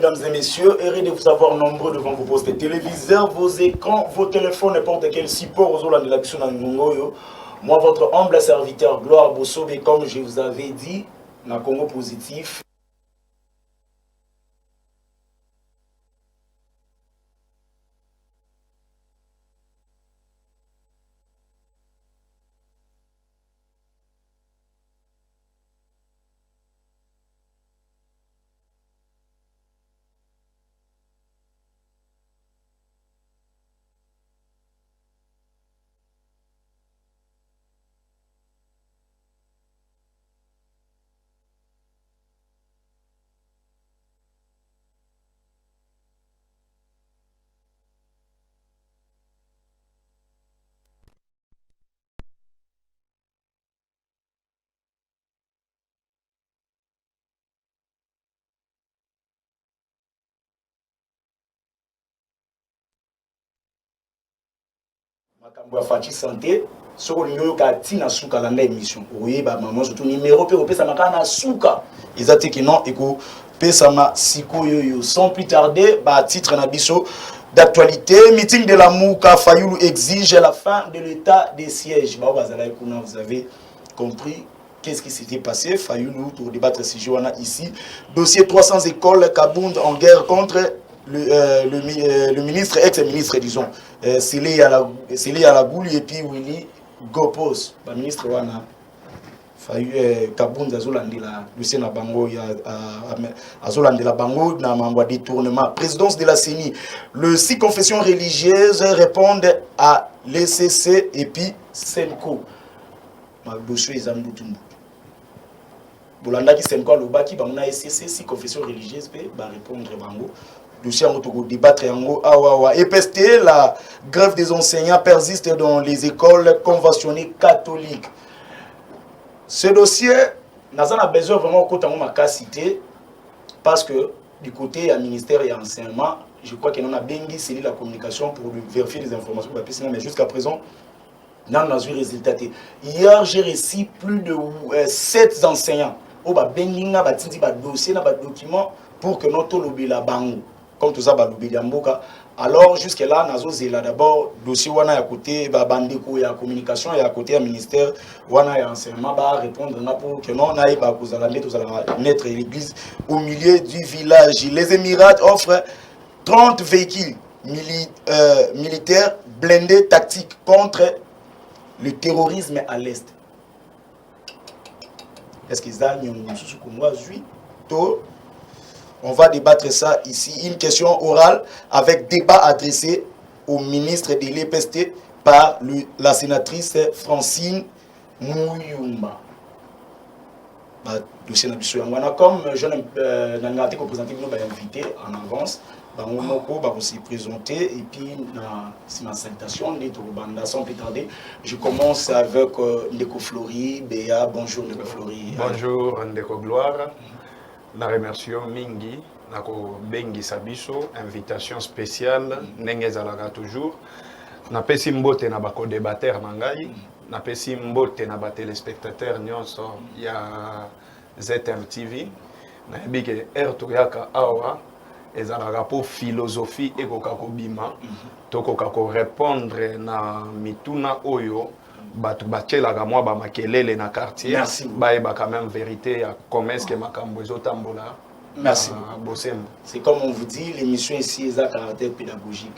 mesdames et messieurs. Heureux de vous avoir nombreux devant vos postes téléviseurs, vos écrans, vos téléphones, n'importe quel support aux de l'action dans Congo. Moi, votre humble serviteur, Gloire Bossobe, comme je vous avais dit, dans Congo Positif. Makambo Fati santé soko lingo ka tina suka landa émission oui ba maman surtout numéro pe opesa makana suka ezate ki non eko pesa ma siko yo sans plus tarder ba titre na biso d'actualité meeting de l'amour ka Fayulu exige la fin de l'état des sièges ba bazala kuna vous avez compris qu'est-ce qui s'était passé Fayulu pour débattre ce jour ici dossier 300 écoles Kabound en guerre contre le ministre, ex-ministre, disons, Sélé à la Gouli et puis Willy Gopos, le ministre Wana, Kabound Azolandela, Lucien Nabango, Azolandela Bango, Namangwa détournement, présidence de la CENI. Le 6 confessions religieuses répondent à l'ECC et puis Senko. Ma dossier est Zambutumbu. Bolanda qui Senko, le baki, Bamuna ECC, 6 confessions religieuses, va répondre Bango. Dossier en débattre en awawa. EPST, la grève des enseignants persiste dans les écoles conventionnées catholiques. Ce dossier, nous avons besoin vraiment de citer parce que du côté du ministère et enseignement, je crois qu'on a bien scellé la communication pour vérifier les informations, mais jusqu'à présent, nous avons eu résultat. Hier, j'ai reçu plus de 7 enseignants. Nous avons un dossier, un document pour que notre lobby la banque. Comme tout ça, alors jusque-là, nous avons d'abord dossier wana à côté, bandeko et la communication et à côté du ministère wana et enseignement répondre pour que non aille mettre l'église au milieu du village. Les Émirats offrent 30 véhicules militaires blindés tactiques contre le terrorisme à l'est. Est-ce qu'ils ont on va débattre ça ici. Une question orale avec débat adressé au ministre de l'EPST par la sénatrice Francine Mouyumba. Comme je n'ai pas représenté, nous avons invité en avance. Nous allons se présenter et puis c'est ma salutation sans plus tarder. Je commence avec Ndeko Flori, Béa. Bonjour Ndeko Flori. Bonjour Ndeko Gloire. Na remercions mingi nako bengi sabiso invitation spéciale nengezalaka toujours na pesi mbote na bako débatteur na ngai na pesi mbote na ba téléspectateurs nyonso ya ZM TV na bike erto yaka awa ezalaka po philosophie ekoka kobima tokoka ko répondre na mituna oyo batu bachelaka mwa ba makelele na quartier ba quand même vérité ya commerce que makambo ezotambola. Merci. C'est comme on vous dit, l'émission ici est à caractère pédagogique.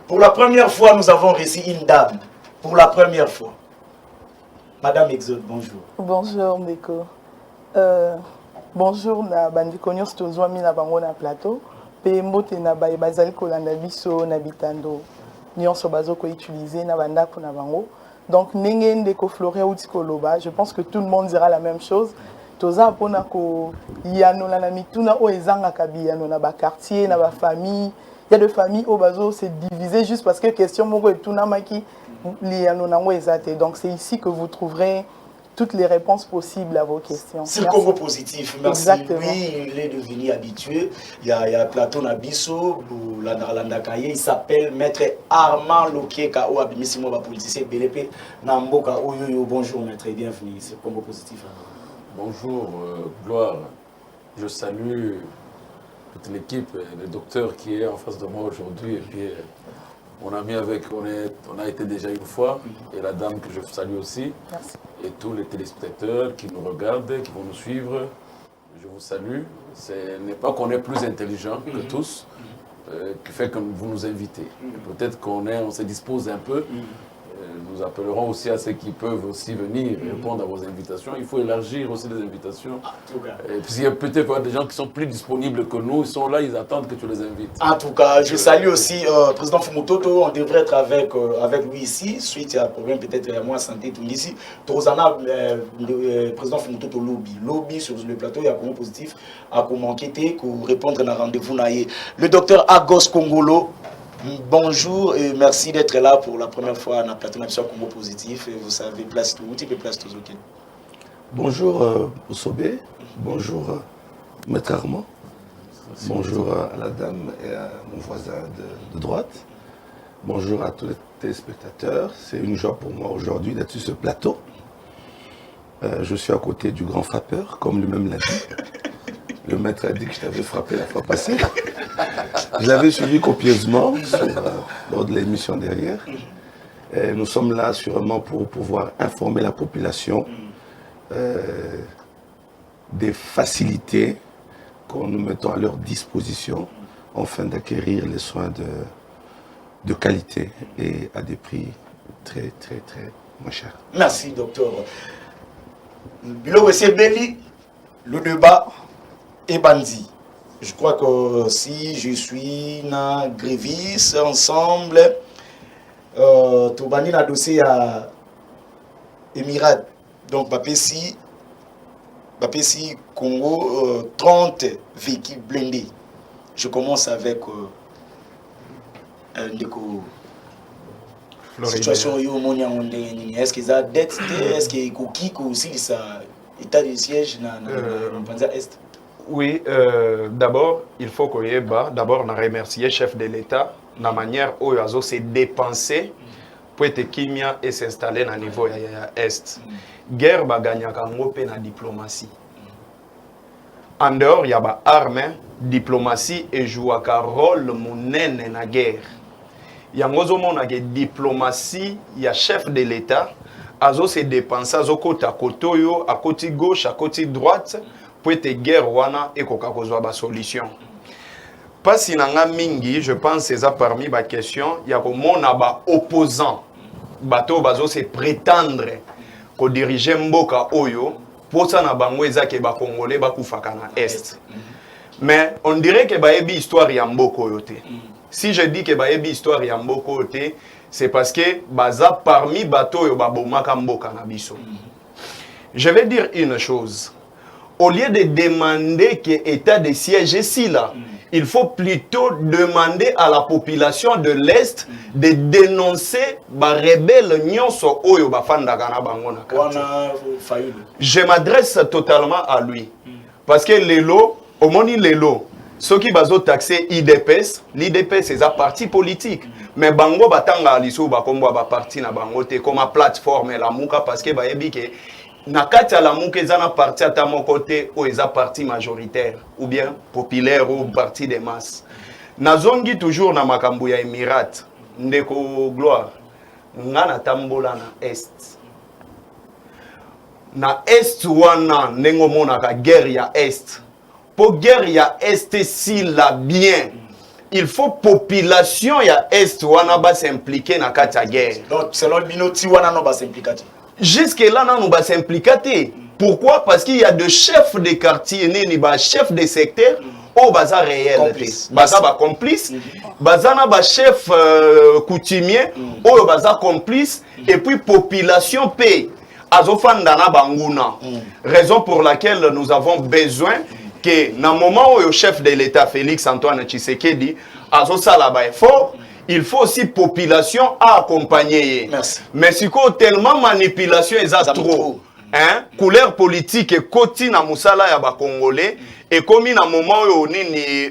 Pour la première fois, nous avons reçu une dame. Pour la première fois. Madame Exode, bonjour. Bonjour, Ndeko. Bonjour, na bandiko nyonso tozwami na bango na plateau. Pe mbote na bazali kolanda biso na bitando. Nyonso bazoko utiliser na bandako na bango. Donc ndenge Ndeko Flori uti koloba, je pense que tout le monde dira la même chose. Toza pona ko yano na mituna o ezanga kabiyano na ba quartier na ba famille. Il y a des familles au bazo c'est divisé juste parce que question moko etuna maki liano na ngo ezate. Donc c'est ici que vous trouverez toutes les réponses possibles à vos questions. C'est le Congo positif, merci. Exactement. Oui, il est devenu habitué. Il y a Platon Nabiso, il s'appelle Maître Armand Lokieka, ou Abimissimo, politicien BLP, Namboka, Oyoyo. Bonjour Maître et bienvenue. C'est le Congo positif. Bonjour, Gloire. Je salue toute l'équipe, le docteur qui est en face de moi aujourd'hui, et puis mon ami avec, on a été déjà une fois, et la dame que je salue aussi, Merci. et tous les téléspectateurs qui nous regardent, qui vont nous suivre, je vous salue. Ce n'est pas qu'on est plus intelligent que tous, qui fait que vous nous invitez. Peut-être on se dispose un peu. Nous appellerons aussi à ceux qui peuvent aussi venir répondre à vos invitations. Il faut élargir aussi les invitations. Puis il y a peut-être des gens qui sont plus disponibles que nous. Ils sont là, ils attendent que tu les invites. En tout cas, je salue aussi président Fumutoto. On devrait être avec lui ici. Suite à un problème peut-être à moi santé tout ici. Tozana, président Fumutoto lobby sur le plateau, il y a comment positif à comment enquêter pour répondre à un rendez-vous. Le docteur Agos Kongolo. Bonjour et merci d'être là pour la première fois dans le plateau national Congo Positif. Et vous savez, place tout, place tout. Bonjour Osobé, bonjour Maître Armand, bonjour à la dame et à mon voisin de droite, bonjour à tous les téléspectateurs. C'est une joie pour moi aujourd'hui d'être sur ce plateau. Je suis à côté du grand frappeur, comme lui-même l'a dit. Le maître a dit que je t'avais frappé la fois passée. Je l'avais suivi copieusement lors de l'émission derrière. Et nous sommes là sûrement pour pouvoir informer la population des facilités que nous mettons à leur disposition afin d'acquérir les soins de qualité et à des prix très moins chers. Merci docteur. Le débat est bandit. Je crois que si je suis na gréviste ensemble, tout bani na dossier à Émirats. Donc Bapesi Congo 30 véhicules blindés. Je commence avec un déco. Situation est-ce qu'ils ont dette, est-ce qu'il y a aussi ça état de siège dans Panza Est. Oui, d'abord, il faut qu'on y ait d'abord, on remercie le chef de l'État, la manière où il s'est dépensé pour être kimia et s'installer au niveau de l'Est. Guerre va gagner la diplomatie. En dehors, il y a des armes, diplomatie et joue un rôle dans la guerre. Il y a une diplomatie, il y a chef de l'État, il s'est dépensé à côté gauche, à côté droite, pour être guerre wana et koka kozwa ba solution. Pas si nanga mingi, je pense c'est ça parmi ba question, il y a comment ba opposant bato bazo se prétendre ko diriger mboka oyo pour ça na bango ezake ba congolais ba kufaka na est. Mais on dirait que ba ebi histoire ya mboko oyo te. Si je dis que ba ebi histoire ya mboko oyo te, c'est parce que baza parmi bato oyo ba bomaka mboka na biso. Je vais dire une chose. Au lieu de demander que l'état de siège ici là, il faut plutôt demander à la population de l'Est de dénoncer les rebelles nyonso oyo bafanda kana bango na kati. Je m'adresse totalement à lui parce que lelo, au moni lelo, ceux qui bazo taxer IDPS, l'IDPS c'est un parti politique. Mais bango batanga liso bakombo ba parti na bango te comme plateforme la muka parce que ba yebi ke nakati la muke zana parti à mon côté ou eza parti majoritaire ou bien populaire ou parti des masses. Nazongi toujours na makambo ya Émirats ndeko gloire ngana tambola na est. Na est wana nengo monaka guerre ya est. Pour guerre ya est si la bien. Il faut population ya est wana ba s'impliquer na kati ya guerre. Donc selon Binoti wana no ba s'impliquer. Jusque-là, nous va s'impliquer. Pourquoi? Parce qu'il y a des chefs de quartier, des chefs de secteur, au bazar réel. Bazar ba complice. Bazar na ba chef coutumier, au bazar complice. Et puis population paye. Azofandana banguna. Raison pour laquelle nous avons besoin que, dans le moment où le chef de l'État, Félix Antoine Tshisekedi, azosala ba effort, il faut aussi population à accompagner. Merci. Mais si tellement manipulation est trop, hein, couleur politique et côté na musala ya ba congolais et comme na moment où ni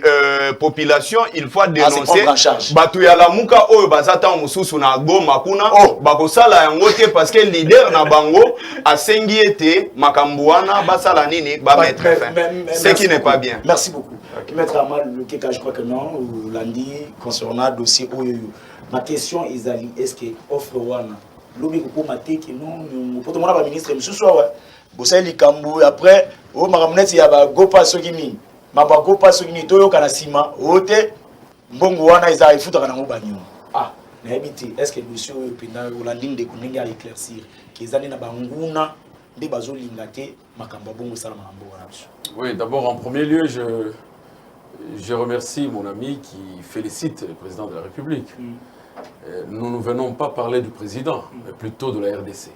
population il faut dénoncer batu ya la muka oyo bazata mususu na goma kuna bakosala yango te parce que leader na bango asengi ete makambo wana basala nini ba mettre fin, ce qui n'est pas bien. Merci beaucoup. Maître Amal, le Keka, je crois que non, ou lundi, concernant le dossier OYO. Ma question est-ce que offre Wana Lobi Koko Mateki, non, pour tout le monde, ministre, monsieur Soa, Bossaïli Kambou, après, au Maramnet, il y a Gopa Sogimi, Maba Gopa Sogimi, Toyo Kanasima, Ote, Mbongo Wana, ils arrivent à faire un ah, est-ce que le monsieur Olandine de Kouninga a éclaircir qu'ils allaient à Bangouna, des bazos lingate, Makamba Bongo Salamambo. Oui, d'abord, en premier lieu, je remercie mon ami qui félicite le président de la République. Nous ne venons pas parler du président, mais plutôt de la RDC.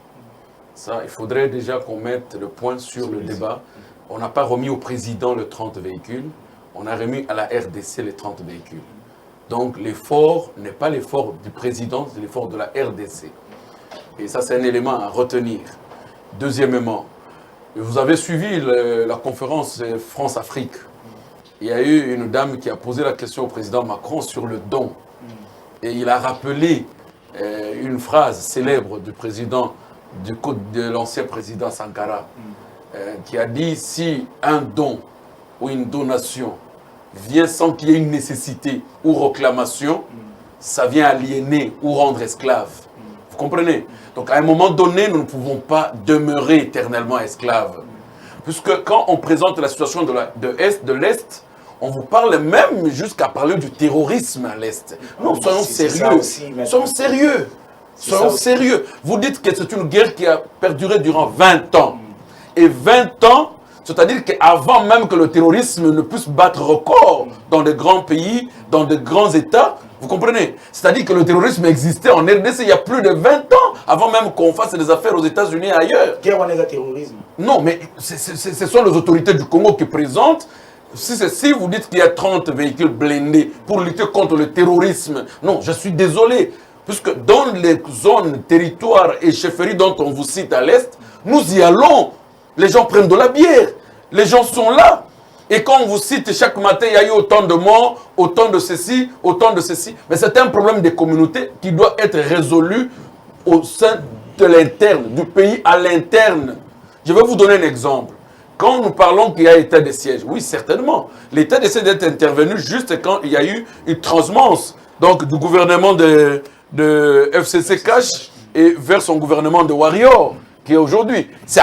Ça, il faudrait déjà qu'on mette le point sur le débat. On n'a pas remis au président les 30 véhicules, on a remis à la RDC les 30 véhicules. Donc l'effort n'est pas l'effort du président, c'est l'effort de la RDC. Et ça, c'est un élément à retenir. Deuxièmement, vous avez suivi la conférence France-Afrique. Il y a eu une dame qui a posé la question au président Macron sur le don. Et il a rappelé une phrase célèbre du président, de l'ancien président Sankara, qui a dit si un don ou une donation vient sans qu'il y ait une nécessité ou réclamation, ça vient aliéner ou rendre esclave. Vous comprenez? Donc à un moment donné, nous ne pouvons pas demeurer éternellement esclaves. Puisque quand on présente la situation de l'Est, on vous parle même jusqu'à parler du terrorisme à l'Est. Non, soyons sérieux. Soyons sérieux. Soyons sérieux. Vous dites que c'est une guerre qui a perduré durant 20 ans. Et 20 ans, c'est-à-dire qu'avant même que le terrorisme ne puisse battre record dans de grands pays, dans de grands États, vous comprenez? C'est-à-dire que le terrorisme existait en RDC il y a plus de 20 ans, avant même qu'on fasse des affaires aux États-Unis et ailleurs. Guerre en terrorisme. Non, mais ce sont les autorités du Congo qui présentent. Si vous dites qu'il y a 30 véhicules blindés pour lutter contre le terrorisme, non, je suis désolé. Puisque dans les zones, territoires et chefferies dont on vous cite à l'Est, nous y allons. Les gens prennent de la bière. Les gens sont là. Et quand on vous cite chaque matin, il y a eu autant de morts, autant de ceci, autant de ceci. Mais c'est un problème des communautés qui doit être résolu au sein de l'interne, du pays à l'interne. Je vais vous donner un exemple. Quand nous parlons qu'il y a état de siège, oui, certainement. L'état de siège est intervenu juste quand il y a eu une transhumance donc, du gouvernement de FCC Cash et vers son gouvernement de Warrior, qui est aujourd'hui. C'est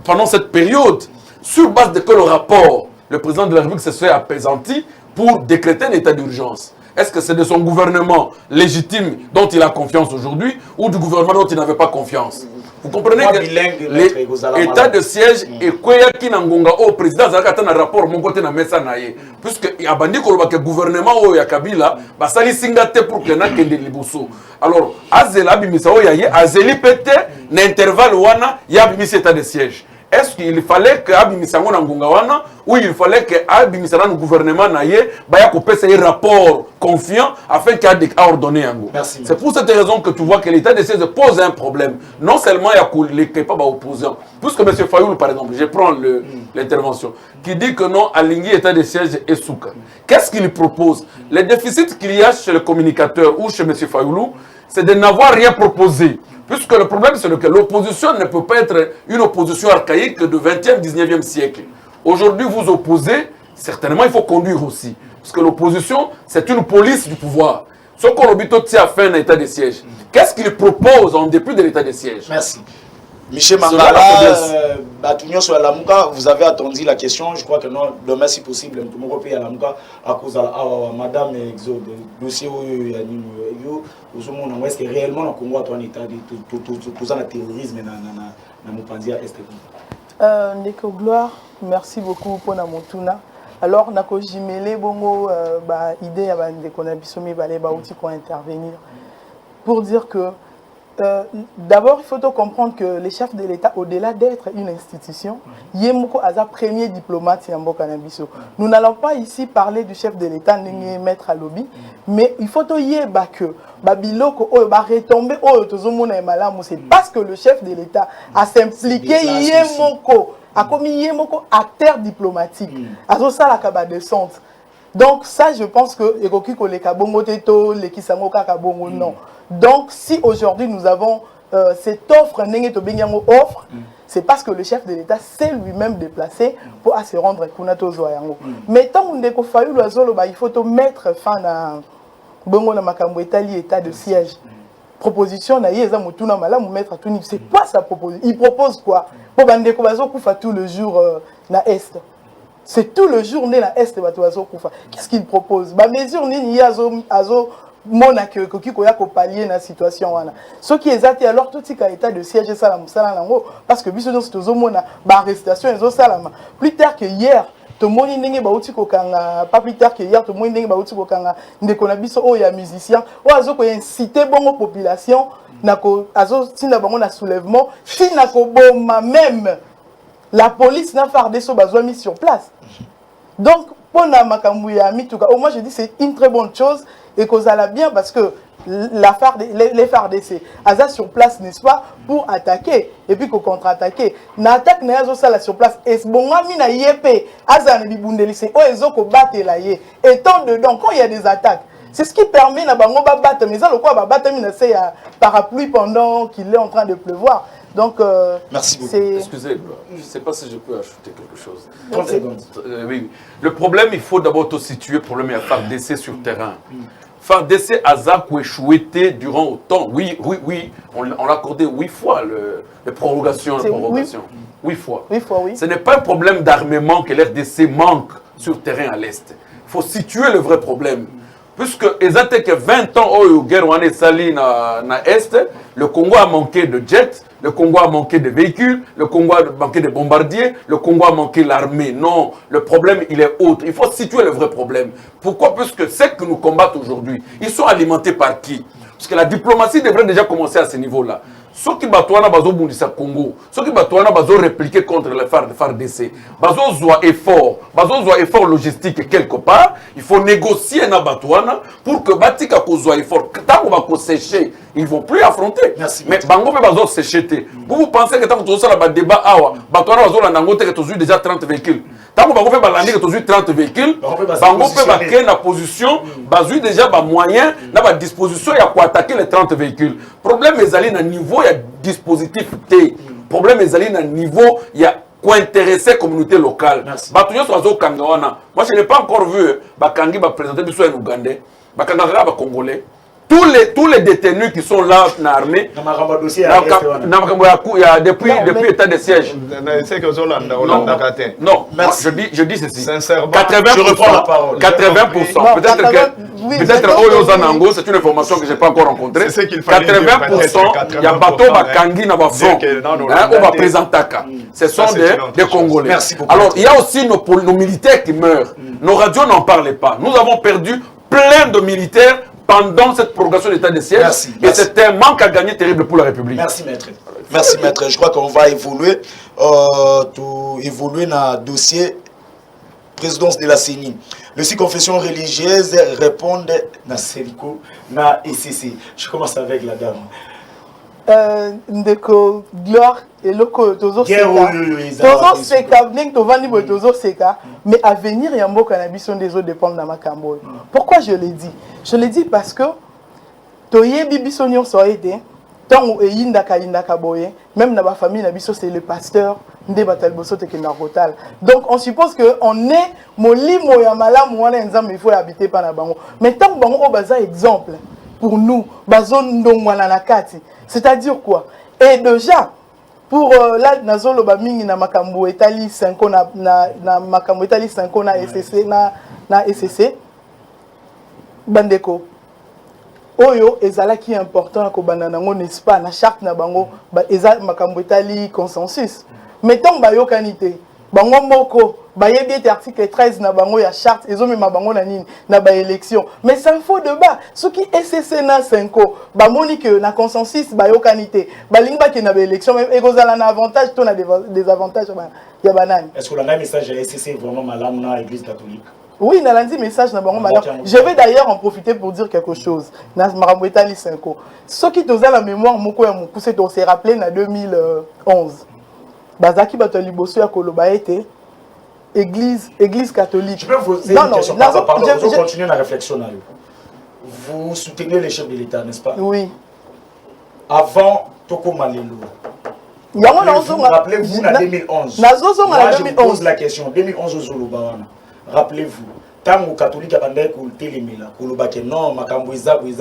pendant cette période, sur base de quel rapport le président de la République se serait apaisanti pour décréter un état d'urgence? Est-ce que c'est de son gouvernement légitime dont il a confiance aujourd'hui ou du gouvernement dont il n'avait pas confiance? Vous comprenez que l'état de siège est quoi qui n'a au président Zakata na rapport mon côté na mesa naie puisque il a bandi ko le gouvernement o ya Kabila ba sali singate pour que na kende libuso. Alors azela bimisa o yaye azeli pété n'intervalle wana ya bimisa état de siège. Est-ce qu'il fallait que Abimisango na ngunga wana ou il fallait que Abimisana no gouvernement naie baya ko pesa un rapport confiant afin qu'il y ait ordonné yango. C'est pour cette raison que tu vois que l'état de siège pose un problème. Non seulement il y a les pas opposants. Puisque M. Fayoul par exemple, je prends l'intervention qui dit que non aligné état de siège et souka. Qu'est-ce qu'il propose? Les déficits qu'il y a chez le communicateur ou chez M. Fayoulou, c'est de n'avoir rien proposé. Puisque le problème, c'est que l'opposition ne peut pas être une opposition archaïque de 20e, 19e siècle. Aujourd'hui, vous opposez, certainement, il faut conduire aussi. Parce que l'opposition, c'est une police du pouvoir. Ce qu'on a fait un état de siège. Qu'est-ce qu'il propose en dépit de l'état de siège? Merci. Michel Mangala, sur Alamuka, vous avez attendu la question. Je crois que non, demain, si possible, nous pouvons payer Alamuka à cause de Madame Exode, dossier où est-ce que réellement le Congo a un état de terrorisme dans mon pandia est. Ndeko Gloire, merci beaucoup pour la montuna. Alors, nako jimele bongo idée à Ndeko Nabisomi balé baouti pour intervenir pour dire que d'abord, il faut comprendre que les chefs de l'État, au-delà d'être une institution, Yemoko Aza, premier diplomate, nous n'allons pas ici parler du chef de l'État, maître à lobby, mais il faut que Babiloko va retomber, c'est parce que le chef de l'État a s'impliqué Yemoko, a commis Yemoko acteur diplomatique, a ça la kaba descente. Donc ça, je pense que non. Donc si aujourd'hui nous avons cette offre, offre, c'est parce que le chef de l'État s'est lui-même déplacé pour se rendre à Zoyango. Mais tant qu'on il faut mettre fin à l'état de siège. Proposition c'est quoi sa proposition? Il propose quoi? Pour tout le jour na Est. C'est tout le jour né na Est. Qu'est-ce qu'il propose? Mesure ni azo mona que pallier la situation. Ce qui est alors tout état de siège parce que arrestation plus tard que hier. Pas plus tard que hier, tout le monde ndeko na biso o ya musicien o azo ko inciter bongo population nako azo tina bango na soulèvement si nako boma même la police n'a FARDC besoin mis sur place. Donc pour na makambu ya mituka au moins je dis c'est une très bonne chose et que ça l'a bien parce que les FARDC aza sur place n'est-ce pas pour attaquer et puis contre-attaquer na attaque na yazo sala sur place et bongami na yepé aza na bibundeli c'est o ezoko batela ye étant dedans quand il y a des attaques c'est ce qui permet na bango ba battre mais ça le quoi ba battre mina c'est parapluie pendant qu'il est en train de pleuvoir. Donc merci beaucoup. Excusez, je ne sais pas si je peux ajouter quelque chose. 30 secondes. Oui. Le problème, il faut d'abord te situer, le problème est à FARDC sur le terrain. FARDC a échoué durant autant. Oui, on l'a accordé 8 fois les prolongations. 8 fois. 8 fois, oui. Ce n'est pas un problème d'armement que l'RDC manque sur le terrain à l'Est. Il faut situer le vrai problème. Puisque exactement que 20 ans au guerre on est sali na Est, le Congo a manqué de jets, le Congo a manqué de véhicules, le Congo a manqué de bombardiers, le Congo a manqué l'armée. Non, le problème il est autre. Il faut situer le vrai problème. Pourquoi? Puisque ceux que nous combattons aujourd'hui, ils sont alimentés par qui? Parce que la diplomatie devrait déjà commencer à ce niveau-là. Ceux qui battent au Congo, ceux qui battent répliquer contre les FARDC, effort logistique quelque part, il faut négocier na batouana pour que batika kozwa effort. Tant qu'on va sécher, ils vont plus affronter. Merci. Mais bango peut bazo sécher. Vous pensez que tant que tu as un débat awa, batouana bazo la nangote que tu as déjà 30 véhicules. Tant que bango peut balandi que tu as 30 véhicules, bango peut créer la position, bazo déjà ba moyen, na ba disposition ya pour attaquer les 30 véhicules. Problème est allé à niveau il y a dispositif T. Problème est allé à niveau il y a quoi intéresser communauté locale. Moi je n'ai pas encore vu Bakangi va présenter du soin ougandais, Bakanga va congolais. Tous les détenus qui sont là dans l'armée, depuis l'état de siège. Non, je dis ceci. Sincèrement, 80%, je reprends la parole. 80%. Peut-être que c'est une information que je n'ai pas encore rencontrée. 80%, il y a bateau Bakangi dans le front. On va présenter. Ce sont des Congolais. Merci beaucoup. Alors, il y a aussi nos militaires qui meurent. Nos radios n'en parlaient pas. Nous avons perdu plein de militaires pendant cette prorogation d'état de siège. Merci. Et c'est un manque à gagner terrible pour la République. Merci maître. Merci maître. Je crois qu'on va évoluer. Évoluer dans le dossier présidence de la CENI. Le six confessions religieuses répondent dans Célico, dans ECC. Je commence avec la dame. Ndeko gloire et loko tozo seka mais à venir yambo cannabis sont des autres dépendent dans ma cambo. Pourquoi je l'ai dit? Je l'ai dit parce que toye bibiso nyon so aidé tant ou yinda kaboye même dans ma famille nabiso c'est le pasteur nde batal boso te na rotal. Donc on suppose que on est molimo ya malamu wana nzambe il faut habiter pa na bango. Mais tant bango o baza exemple pour nous bazon ndongwana na kati. C'est-à-dire quoi? Et déjà, pour là, Nazolo Bamingi na makambo etali 5 ans na makambo etali 5 ans na SCC na SCC bandeko. Oyo ezala qui est important ko banana ngo n'est-ce pas na charte na bango ba ezala makambo etali consensus. Mettons ba yokanité. Bango moko bayebi ete article 13 na bango ya charte ezomema bango na nini na ba élection mais ça faux débat ce qui SCC na 5 ans ba moni que na consensus ba yokanité balingba ke na ba élection même ekozala na avantage to na des avantages ya banani. Est-ce que le message à SCC vraiment malamu na l'église catholique? Oui, na lundi message na bango malamu. Je vais d'ailleurs en profiter pour dire quelque chose. Na makambo etali 5 ans. Ce qui toza la mémoire moko ya mokuse to s'est rappelé na 2011. Bazaki bato liboso ya koloba ete église catholique. Je peux vous poser une question pardon, je continue la réflexion. Vous soutenez les chefs de l'État, n'est-ce pas? Oui. Avant Toko Malelo. Rappelez-vous en 2011. Moi, je vous pose la question. 2011 au Zulubawana. Rappelez-vous. Tango catholique abandé ko telemela ko loba ke non makambo ezabwe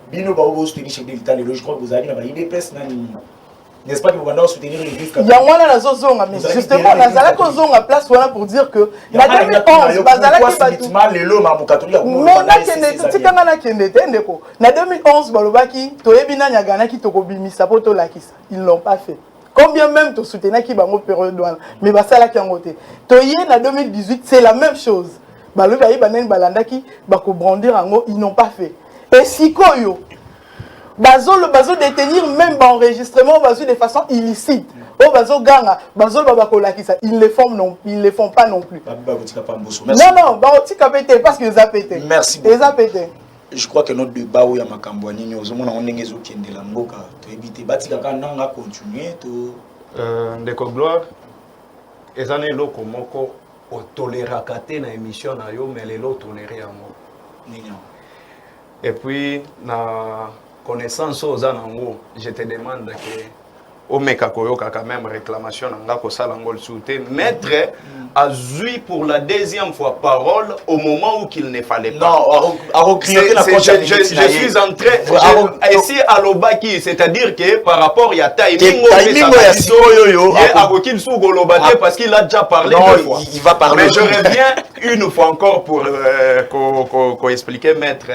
bino ba obo soutenir chez l'État le je crois que vous avez na IDPS nani n'est-ce pas que vous allez soutenir l'église catholique. Ya wana na zozonga mais justement nazala ko zonga place wana pour dire que na 2011 bazala ki batu lelo ma catholique mais na kende tikanga na kende tendeko na 2011 balobaki toyebi na nyagana ki tokobimisa poto lakisa ils l'ont pas fait. Combien même to soutenir ki bango période wana mais basala ki ngote toyé na 2018 c'est la même chose. Balobi banen balandaki bako brandir ango ils n'ont pas fait. Et si koyo bazo détenir même enregistrement bazo de façon illicite. Oh bazo ganga bazo babako lakisa ils le font pas non plus. Non baotika pété parce que ça pété. Merci beaucoup. Ça pété. Je crois que notre débat où ya makambo nini ozomona onenge zo kendela mboka to éviter batika kana nga continuer to ndeko gloire ezana eloko moko otolera kate na émission na yo mais lelo toléré yango nini. Et puis na connaissance aux anango je te demande que au meka koyoka quand même réclamation nanga ko sala ngol souté maître a zui pour la deuxième fois parole au moment où qu'il ne fallait pas. Non, je suis en train ici à l'obaki, c'est-à-dire que par rapport il y a timing parce qu'il a déjà parlé deux fois. Il va parler. Mais je reviens une fois encore pour expliquer maître.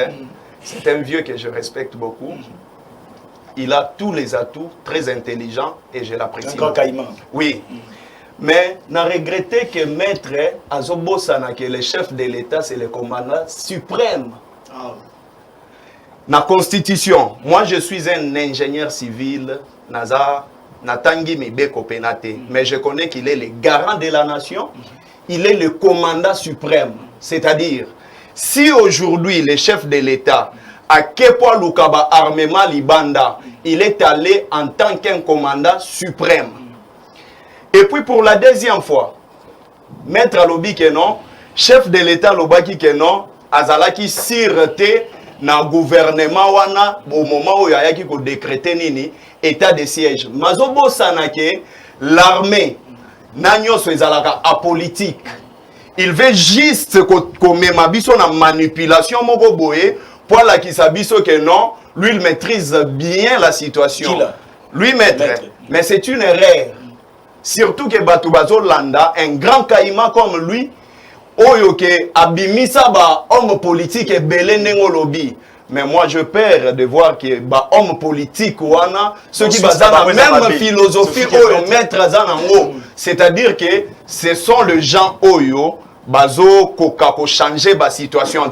C'est un vieux que je respecte beaucoup. Il a tous les atouts, très intelligent et je l'apprécie. Oui. Mais n'a regretté que maître Azobosana, que le chef de l'État, c'est le commandant suprême. La constitution, moi je suis un ingénieur civil, Natangi Mibeko Penate, mais je connais qu'il est le garant de la nation, il est le commandant suprême. C'est-à-dire, si aujourd'hui le chef de l'État à Kepoa Lukaba Armement Libanda, il est allé en tant qu'un commandant suprême. Et puis pour la deuxième fois, maître Alobi Kenon, chef de l'État Lobaki Kenon, Azalaki sûreté na gouvernement wana au moment où yaki ko décréter nini état de siège. Mazobo sanake l'armée nanyo so ezalaka apolitique. Il veut juste ko mema biso na manipulation moko boye. Pour la qui s'abisso que non, lui il maîtrise bien la situation. Lui maître. Mais c'est une erreur. Surtout que Batubazo Landa, un grand caïman comme lui, oyoke abimisa ba homme politique et belé nengo lobby. Mais moi je perds de voir que ba homme politique wana ceux qui basent la même philosophie oyo maître zanango. C'est-à-dire que ce sont les gens oyo bazo koka ko changer ba situation.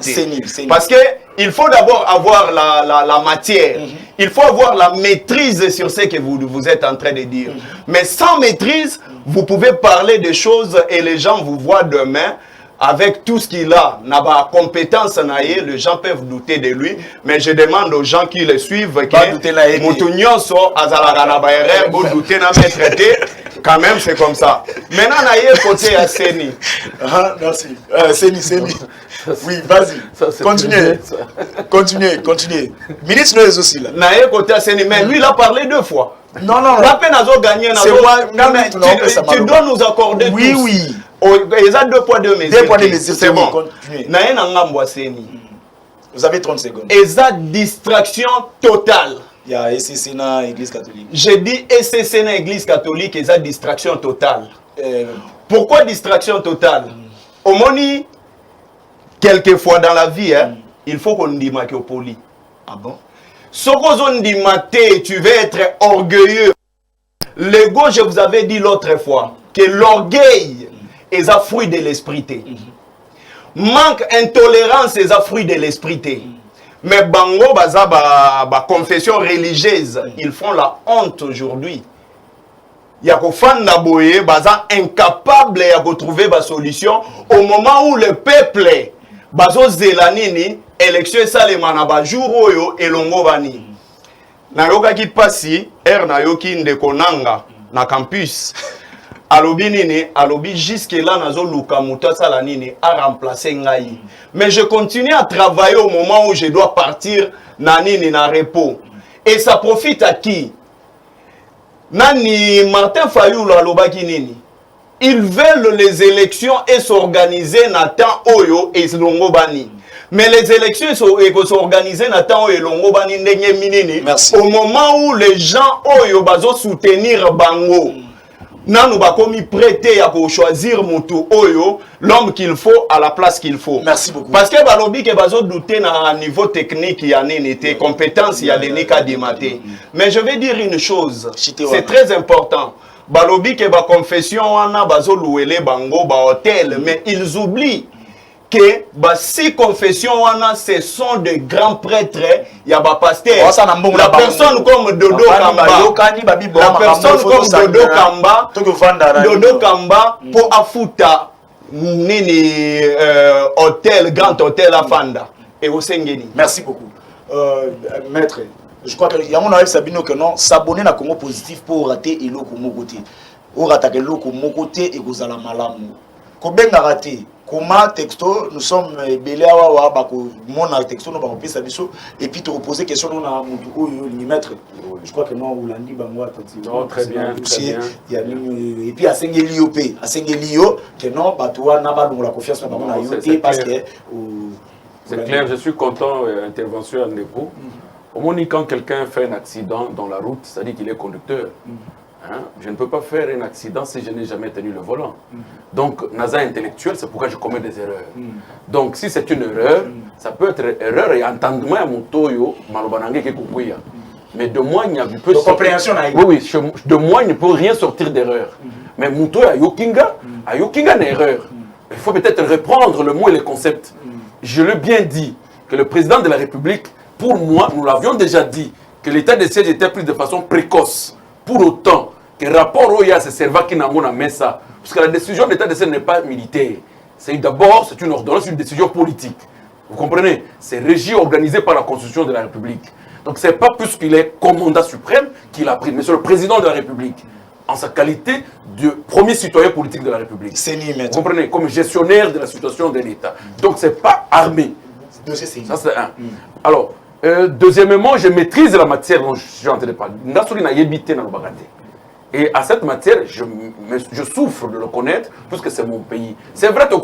Parce que il faut d'abord avoir la matière. Il faut avoir la maîtrise sur ce que vous êtes en train de dire. Mais sans maîtrise, vous pouvez parler de choses et les gens vous voient demain avec tout ce qu'il a. N'a pas compétence naïe, les gens peuvent douter de lui. Mais je demande aux gens qui le suivent que Moutounionso, Azalagana Bayerer, vous doutez n'a pas traité. Quand même, c'est comme ça. Maintenant, naïe côté à Seni. Merci. Seni. Oui, vas-y. Continuez. Ministre Noël aussi là. Naïe côté à Seni, mais lui, il a parlé deux fois. Non. La peine à gagner. C'est moi. Tu dois nous accorder tous. Oui. Il y a 2 poids 2 mesures. 2 poids 2 mesures, c'est bon. Continuez. Naïe Nangambo Seni. Vous avez 30 secondes. Et ça, distraction totale. Il y a SCC dans l'Église catholique. J'ai dit SCC dans l'Église catholique et ça, distraction totale. Pourquoi distraction totale? Au moni, quelquefois dans la vie, il faut qu'on dise que poli. Ah bon? Ce qu'on dit maté, tu veux être orgueilleux. L'ego, je vous avais dit l'autre fois, que l'orgueil est un fruit de l'esprit. Manque intolérance est un fruit de l'esprit. Mais bango baza ba confession religieuse, ils font la honte aujourd'hui. Yako fanda boye baza incapable ya trouver ba solution au moment où le peuple bazo zelanini élection salema na ba jour oyo elongo bani. Na yoka ki pasi na yoki ndeko nanga na campus. Alobi nini, alobi jusque là nazo luka muta sala nini a remplacer ngai. Mais je continue à travailler au moment où je dois partir na nini na repos. Et ça profite à qui? Nani Martin Fayulu alobaki nini? Ils veulent les élections et s'organiser na temps oyo et longo bani. Mais les élections s'organiser na temps oyo longo bani ndenge minini. Au moment où les gens oyo bazo soutenir bango. Nanu bakomi prêté à choisir mutu oyo l'homme qu'il faut à la place qu'il faut. Merci beaucoup. Parce que balobi ke bazo douter na niveau technique ya nene compétence ya lenika dématé. Mais je vais dire une chose, c'est très important. Balobi ke ba confession wana bazo louele bango ba hôtel, mais ils oublient que bah, si confession wana ce sont de grands prêtres, il y a ba pasteur. La personne comme Dodo Kamba, la personne comme Dodo Kamba pour afuta nini hôtel, grand hôtel à Fanda et au Sengeni. Merci beaucoup. Maître, je crois qu'il y a mon avis Sabino que non, s'abonner à Congo Positif pour rater et l'eau comme côté. Ou rater l'eau comme côté et vous allez malamu. Kobenga raté. Comment texto, nous sommes belé à wa bako mon texto nous bako pesa biso et puis te reposer question nous na mutu oyo ni maître. Je crois que non ou landi bango atati. Non, très bien, très bien. Il y a et puis à Sengelio P, à Sengelio que non batoa na ba la confiance na bango na yoté parce que c'est clair, je suis content intervention à Neko. Au moins quand quelqu'un fait un accident dans la route, ça dit qu'il est conducteur. Hein? Je ne peux pas faire un accident si je n'ai jamais tenu le volant. Donc, naza intellectuel, c'est pourquoi je commets des erreurs. Donc, si c'est une erreur, ça peut être erreur et entendement à mon toyo, malobanange ke kukuya. Mais de moi, il n'y a plus de compréhension. Oui, de moi, il ne peut rien sortir d'erreur. Mais mon toyo a yokinga une erreur. Il faut peut-être reprendre le mot et les concepts. Je l'ai bien dit que le président de la République, pour moi, nous l'avions déjà dit, que l'état de siège était pris de façon précoce. Pour autant que le rapport OIA se serva qui n'a pas mis ça. Parce que la décision de l'état de siège n'est pas militaire. C'est d'abord, c'est une ordonnance, une décision politique. Vous comprenez? C'est régi, organisé par la Constitution de la République. Donc ce n'est pas plus qu'il est commandant suprême qu'il a pris, mais c'est le président de la République, en sa qualité de premier citoyen politique de la République. Vous comprenez? Comme gestionnaire de la situation de l'État. Donc ce n'est pas armé. Ça c'est un. Alors, deuxièmement, je maîtrise la matière dont je suis en train de parler. Et à cette matière, je souffre de le connaître, puisque c'est mon pays. C'est vrai que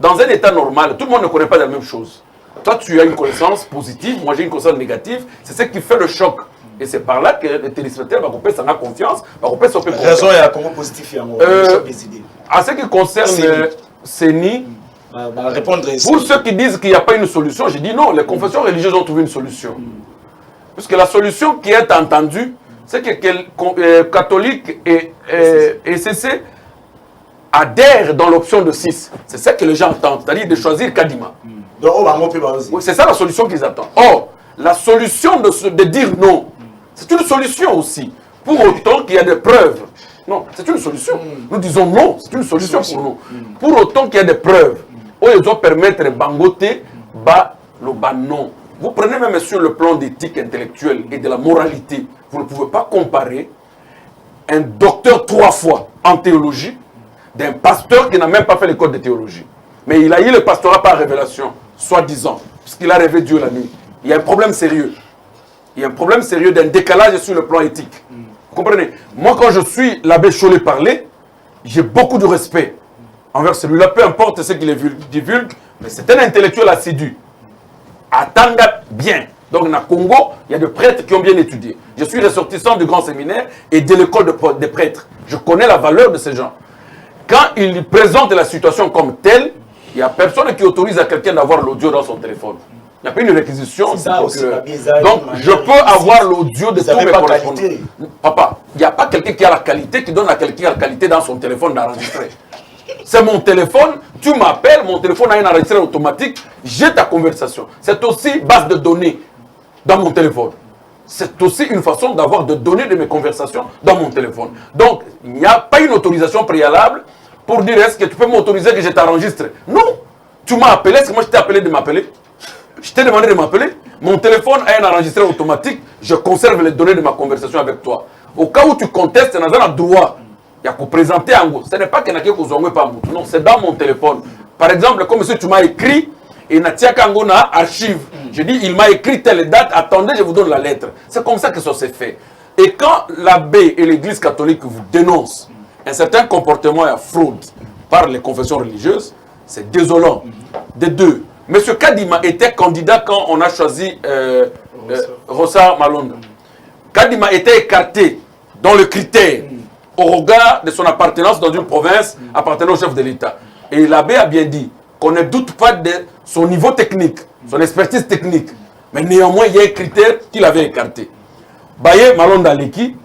dans un état normal, tout le monde ne connaît pas la même chose. Toi, tu as une connaissance positive, moi j'ai une connaissance négative. C'est ce qui fait le choc. Et c'est par là que les téléspectateurs vont couper sans confiance. Raison et à Congo Positif. À ce qui concerne CENI, pour ceux qui disent qu'il n'y a pas une solution, je dis non, les confessions religieuses ont trouvé une solution. Puisque la solution qui est entendue, c'est que catholiques et CC adhèrent dans l'option de 6. C'est ça que les gens attendent, c'est-à-dire de choisir Kadima. Oui, c'est ça la solution qu'ils attendent. Or, la solution de dire non, c'est une solution aussi. Pour autant qu'il y a des preuves. Non, c'est une solution. Nous disons non, c'est une solution pour nous. Pour autant qu'il y a des preuves. Où ils doivent permettre Bangote, le non. Vous prenez même sur le plan d'éthique intellectuelle et de la moralité, vous ne pouvez pas comparer un docteur 3 fois en théologie d'un pasteur qui n'a même pas fait l'école de théologie. Mais il a eu le pastorat par révélation, soi-disant, puisqu'il a rêvé Dieu la nuit. Il y a un problème sérieux. Il y a un problème sérieux d'un décalage sur le plan éthique. Vous comprenez? Moi, quand je suis l'abbé Chollet parler, j'ai beaucoup de respect envers celui-là, peu importe ce qu'il divulgue, mais c'est un intellectuel assidu. Attendez bien. Donc, dans Congo, il y a des prêtres qui ont bien étudié. Je suis ressortissant du grand séminaire et de l'école des prêtres. Je connais la valeur de ces gens. Quand ils présentent la situation comme telle, il n'y a personne qui autorise à quelqu'un d'avoir l'audio dans son téléphone. Il n'y a pas une réquisition. Donc, je peux avoir l'audio de tous mes correspondants. Papa, il n'y a pas quelqu'un qui a la qualité, qui donne à quelqu'un la qualité dans son téléphone d'enregistrer. C'est mon téléphone, tu m'appelles, mon téléphone a un enregistreur automatique, j'ai ta conversation. C'est aussi base de données dans mon téléphone. C'est aussi une façon d'avoir de données de mes conversations dans mon téléphone. Donc, il n'y a pas une autorisation préalable pour dire est-ce que tu peux m'autoriser que je t'enregistre. Non, tu m'as appelé, est-ce que moi je t'ai appelé de m'appeler? Je t'ai demandé de m'appeler. Mon téléphone a un enregistreur automatique, je conserve les données de ma conversation avec toi. Au cas où tu contestes, tu as un droit. Il y a qu'à présenter en gros. Ce n'est pas qu'il y a quelqu'un qui pas non, c'est dans mon téléphone. Par exemple, comme si tu m'as écrit, et Natia Kangona archive. Je dis, il m'a écrit telle date, attendez, je vous donne la lettre. C'est comme ça que ça s'est fait. Et quand l'abbé et l'église catholique vous dénoncent un certain comportement et fraude par les confessions religieuses, c'est désolant. Des deux. M. Kadima était candidat quand on a choisi Rosa Malonda. Kadima était écarté dans le critère au regard de son appartenance dans une province appartenant au chef de l'État. Et l'abbé a bien dit qu'on ne doute pas de son niveau technique, son expertise technique. Mais néanmoins, il y a un critère qu'il avait écarté. Baye Malonda Leki,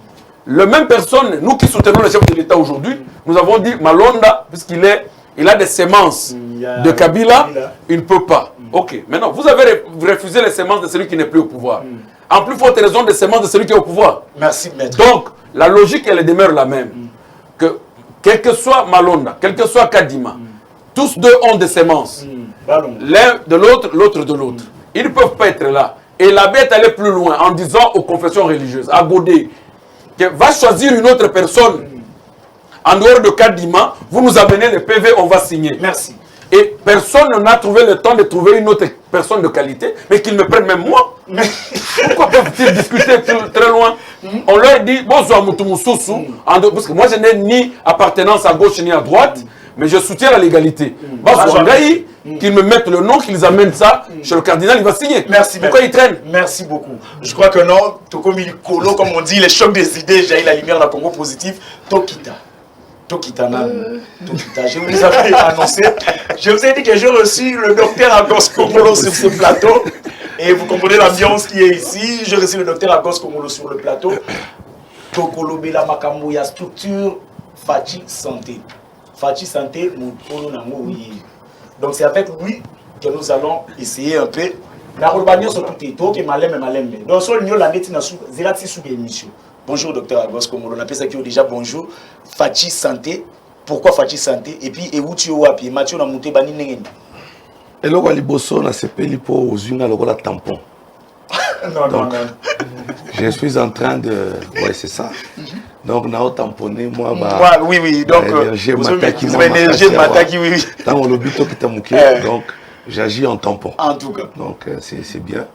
la même personne, nous qui soutenons le chef de l'État aujourd'hui, nous avons dit Malonda, puisqu'il a des semences de Kabila, il ne peut pas. Ok, maintenant, vous avez refusé les semences de celui qui n'est plus au pouvoir. En plus forte raison des semences de celui qui est au pouvoir. Merci, maître. Donc, la logique, elle demeure la même. Que, quel que soit Malonda, quel que soit Kadima, tous deux ont des semences. L'un de l'autre, l'autre de l'autre. Ils ne peuvent pas être là. Et l'abbé est allé plus loin en disant aux confessions religieuses, à Godé, que va choisir une autre personne en dehors de Kadima, vous nous amenez le PV, on va signer. Merci. Et personne n'a trouvé le temps de trouver une autre personne de qualité, mais qu'ils me prennent même moi. Pourquoi peuvent-ils discuter très loin? On leur dit, bon, parce que moi je n'ai ni appartenance à gauche ni à droite, mais je soutiens la légalité. Qu'ils me mettent le nom, qu'ils amènent ça chez le cardinal, il va signer. Merci. Pourquoi il traîne? Merci beaucoup. Je crois que non, Tokomi Kolo, comme on dit, les chocs des idées, j'ai la lumière dans le Congo positif. Tokita. Tokita. Je vous avais annoncé. Je vous ai dit que j'ai reçu le docteur Agos Komolo sur ce plateau. Et vous comprenez l'ambiance qui est ici. J'ai reçu le docteur Agos Komolo sur le plateau. Tokolo Bela Makamouya, structure Fachi Santé. Fachi Santé, Moutolo Nango. Donc c'est avec lui que nous allons essayer un peu. Donc sur le l'émission. Bonjour docteur Agos Komolo, on appelle ça qui déjà bonjour. Fachi Santé, pourquoi Fachi Santé? Et puis où tu es Mathieu na monté bani nengeni. Et là on liboso na sepeli po ozunga lokola tampon. Non. Je suis en train de ouais c'est ça. Donc na tamponner moi oui donc énergie mataki oui. Tant on lobito qui tamuke donc j'agis en tampon. En tout cas. Donc c'est bien.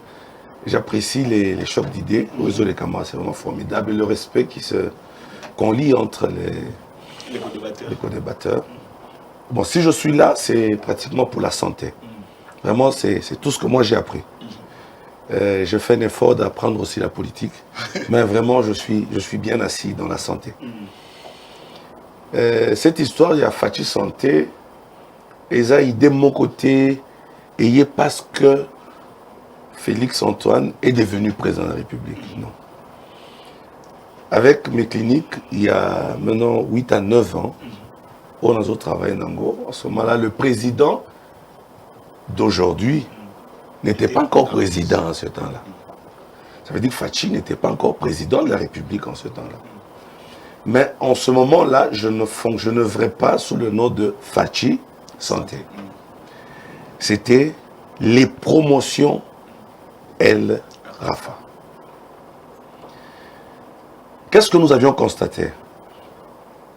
J'apprécie les chocs d'idées. Les camarades, c'est vraiment formidable. Et le respect qu'on lie entre les co-débatteurs. Bon, si je suis là, c'est pratiquement pour la santé. Vraiment, c'est tout ce que moi j'ai appris. Je fais un effort d'apprendre aussi la politique. Mais vraiment, je suis bien assis dans la santé. Cette histoire, il y a Fachi Santé. Et ça, il de mon côté, et parce que Félix Antoine est devenu président de la République. Non. Avec mes cliniques, il y a maintenant 8 à 9 ans, on a travaillé en Ango. À ce moment-là, le président d'aujourd'hui n'était pas encore président en ce temps-là. Ça veut dire que Fachi n'était pas encore président de la République en ce temps-là. Mais en ce moment-là, je ne fonctionnerai pas sous le nom de Fachi Santé. C'était les promotions El Rafa. Qu'est-ce que nous avions constaté?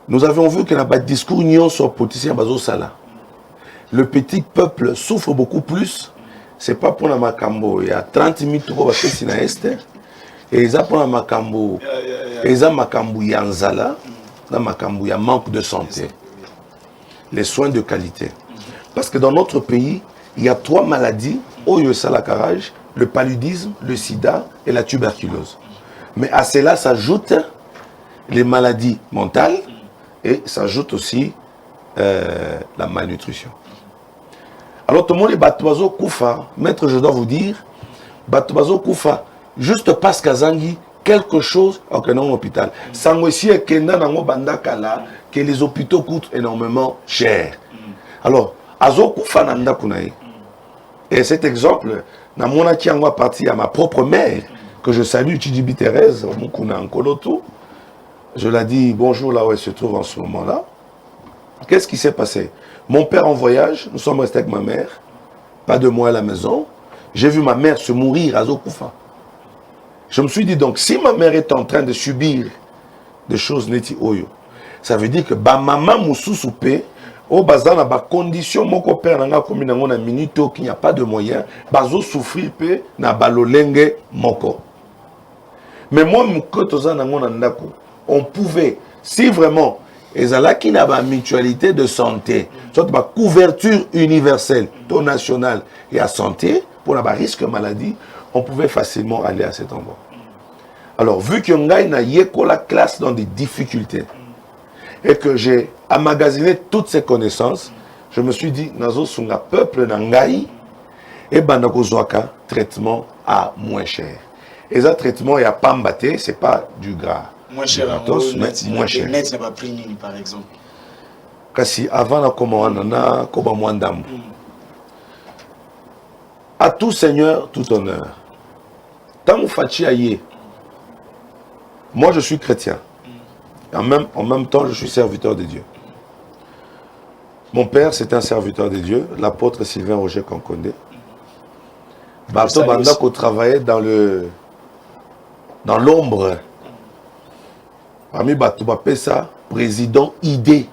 Nous avions vu que dans le discours union sur politicien Bazo Sala, le petit peuple souffre beaucoup plus. C'est pas pour la Makambo. Il y a 30 000 pour passer sur l'Est. Et ils ont pour la Makambo. Ils ont Makambo Yanzala. Dans Makambo, il y a manque de santé. Les soins de qualité. Parce que dans notre pays, il y a 3 maladies. Oyo Salakaraj, le paludisme, le sida et la tuberculose. Mais à cela s'ajoutent les maladies mentales et s'ajoute aussi la malnutrition. Alors tout le monde est Batuazo Koufa. Maître, je dois vous dire, Batuazo Koufa, juste parce qu'Azangi, quelque chose en un hôpital. Sans aussi que les hôpitaux coûtent énormément cher. Alors, Azo Koufa Nanda Kunaï. Et cet exemple, dans mon a parti à ma propre mère, que je salue, Chidibi Thérèse, Mukuna Nkolotu. Je l'ai dit bonjour là où elle se trouve en ce moment-là. Qu'est-ce qui s'est passé? Mon père en voyage, nous sommes restés avec ma mère, pas de moi à la maison. J'ai vu ma mère se mourir à Zokoufa. Je me suis dit donc, si ma mère est en train de subir des choses neti oyo, ça veut dire que ba maman moussousoupe, au bazar na ba condition moko père nanga komi nango na minute qu'il n'y a pas de moyens, bazo souffrir pe na balolenge moko. Mais moi, on pouvait, si vraiment, ezalaki na ba mutualité de santé, soit ba couverture universelle, taux national et à santé, pour la risque maladie, on pouvait facilement aller à cet endroit. Alors, vu que ngai na yeko la classe dans des difficultés, et que j'ai emmagasiné toutes ces connaissances, je me suis dit, nazo sunga peuple na ngai, et bandako zoaka traitement à moins cher. Et ça, traitement, il n'y a pas mbaté, c'est pas du gras. Moins cher, gratos, mais moins cher. Net n'a pas pris ni, par exemple. Kasi avant la commande, on a koba mwandam. À tout seigneur, tout honneur. Tant fachi aye. Moi, je suis chrétien. En même temps, je suis serviteur de Dieu. Mon père, c'est un serviteur de Dieu, l'apôtre Sylvain Roger Kankondé. Bato Bandako travaillait dans l'ombre. Parmi Bato Bapesa, président ID.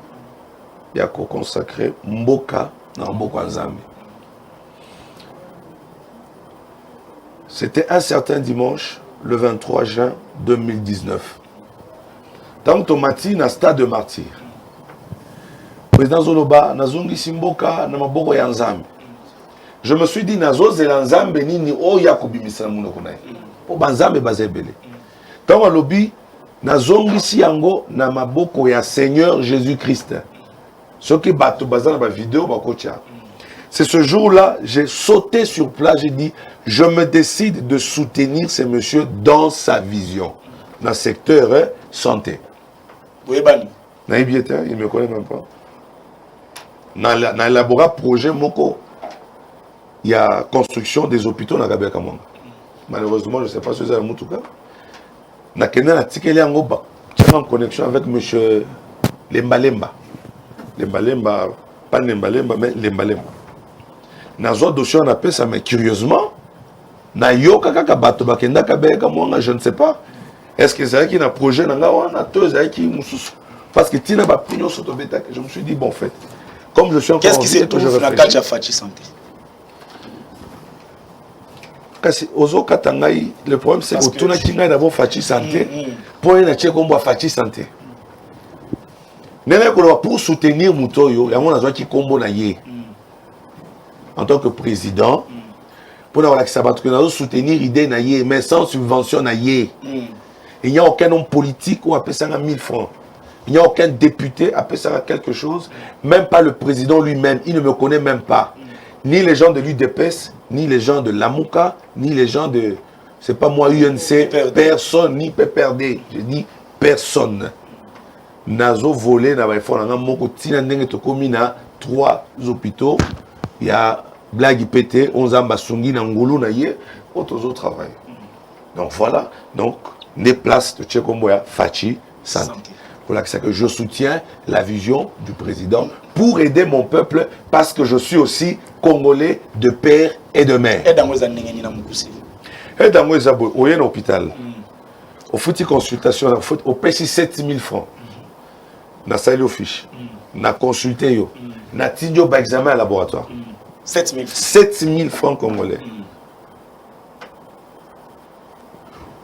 Il y a consacré Mboka dans Mboka Nzambe. C'était un certain dimanche, le 23 juin 2019. Dans Tomati, dans le stade de martyr. Président Zoloba, Nazungi Simboka, Namaboko Yanzambe. Je me suis dit, Nazo Zelanzambe Nini Oyakubi Misamunokune. Pour Banzambe Bazebele. Dans le lobby, Nazongi Siango, Namaboko ya Seigneur Jésus-Christ. Ce qui bat bazar dans la vidéo, c'est ce jour-là, j'ai sauté sur place, j'ai dit, je me décide de soutenir ce monsieur dans sa vision, dans le secteur santé. Oui, Bani. Naïbieta, il ne me connaît même pas. Dans l'élaborat projet Moko, il y a construction des hôpitaux dans Gabia Kamanga. Malheureusement, je ne sais pas si c'est un Moutouka. Dans Kenya, il y a en connexion avec M. Lembalemba. Lembalemba, pas Lembalemba, mais Lembalemba. Dans un dossier, on appelle ça, mais curieusement, je ne sais pas. Est-ce que c'est qui a un projet parce que Tina va prendre sur je me suis dit, bon, en fait, comme je suis encore. Qu'est-ce qui se trouve dans le Fachi Santé? Le problème, c'est que tout le monde a Fachi Santé. Pour une Fachi Santé. Pour soutenir Moutoyo, il y a un qui combo en tant que président. Pour soutenir l'idée, mais sans subvention. Il n'y a aucun homme politique qui appelle ça 1000 francs. Il n'y a aucun député qui appelle ça quelque chose. Même pas le président lui-même. Il ne me connaît même pas. Ni les gens de l'UDPS, ni les gens de l'Amouka, ni les gens de... C'est pas moi, UNC, personne, ni PPRD. Je dis personne. Nazo volé, na na 3 hôpitaux. Il y a Blagui Pété, 11 Ambasungi, Nangulu, Naye, autres travail. Donc voilà, donc, les places de Tchekomboya, Fachi, Santé. Voilà que je soutiens la vision du président pour aider mon peuple parce que je suis aussi Congolais de père et de mère. Et dans les hôpital, au foutu consultation, au PC 7000 francs. Na salle au fiche, na consulté yo, na tinyo ba examen à laboratoire. 7000 francs congolais.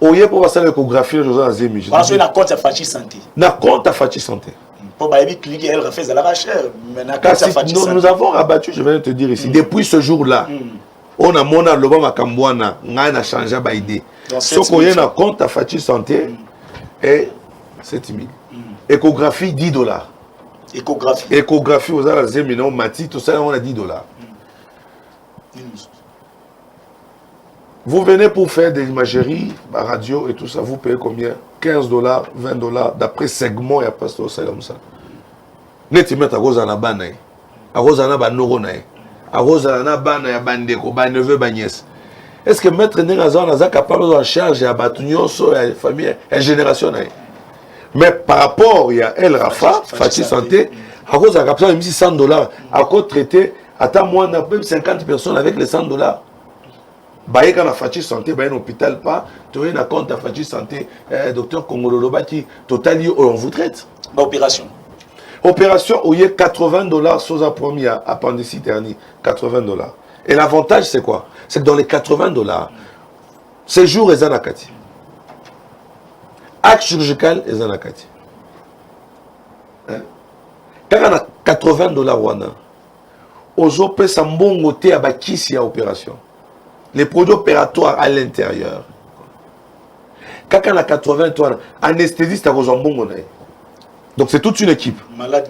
Oye pour passer l'échographie je dans Zemi. Parce que na compte à Fachi Santé. Na compte à Fachi Santé. Pour baby clinique elle refait à la recherche, mais na compte à Fachi Santé. Nous avons rabattu, je vais te dire ici, depuis ce jour-là. On a mon aloba makambwana, nga na changé ba idée. Ce qu'on y a na compte à Fachi Santé est 7000. Échographie $10. Échographie aux Alazemino, Mati, tout ça, on a $10. Vous venez pour faire des imageries, la radio et tout ça, vous payez combien? $15, $20, d'après segment, il n'y a pas de ça comme ça. Netimet à Rosana Banaï, à Rosana Banoronaï, à Rosana Banaï, à Bandeko, à neveu, à nièce. Est-ce que maître Nérazan est capable de charge à Batunyon, à la famille, à la génération? Mais par rapport à El Rafa, Fachi Santé, à cause de la captation, il y a $100. À cause de traiter, attends, moi, on a même 50 personnes avec les $100. Baye quand la Fachi Santé, baye un hôpital pas, tu as un compte à Fachi Santé, docteur Kongolo Bati, total, on vous traite. Opération. Opération, où il y a $80 sous la première appendicite dernier, $80. Et l'avantage, c'est quoi? C'est que dans les $80, séjour et Zanakati. acte chirurgical et zanakati. Quand on a 80 dollars wana, ozo pesa mbongo te abakisi ya opération. Les produits opératoires à l'intérieur. Quand on a 80 dollars, anesthésiste à mbongo na. Donc c'est toute une équipe. Malade.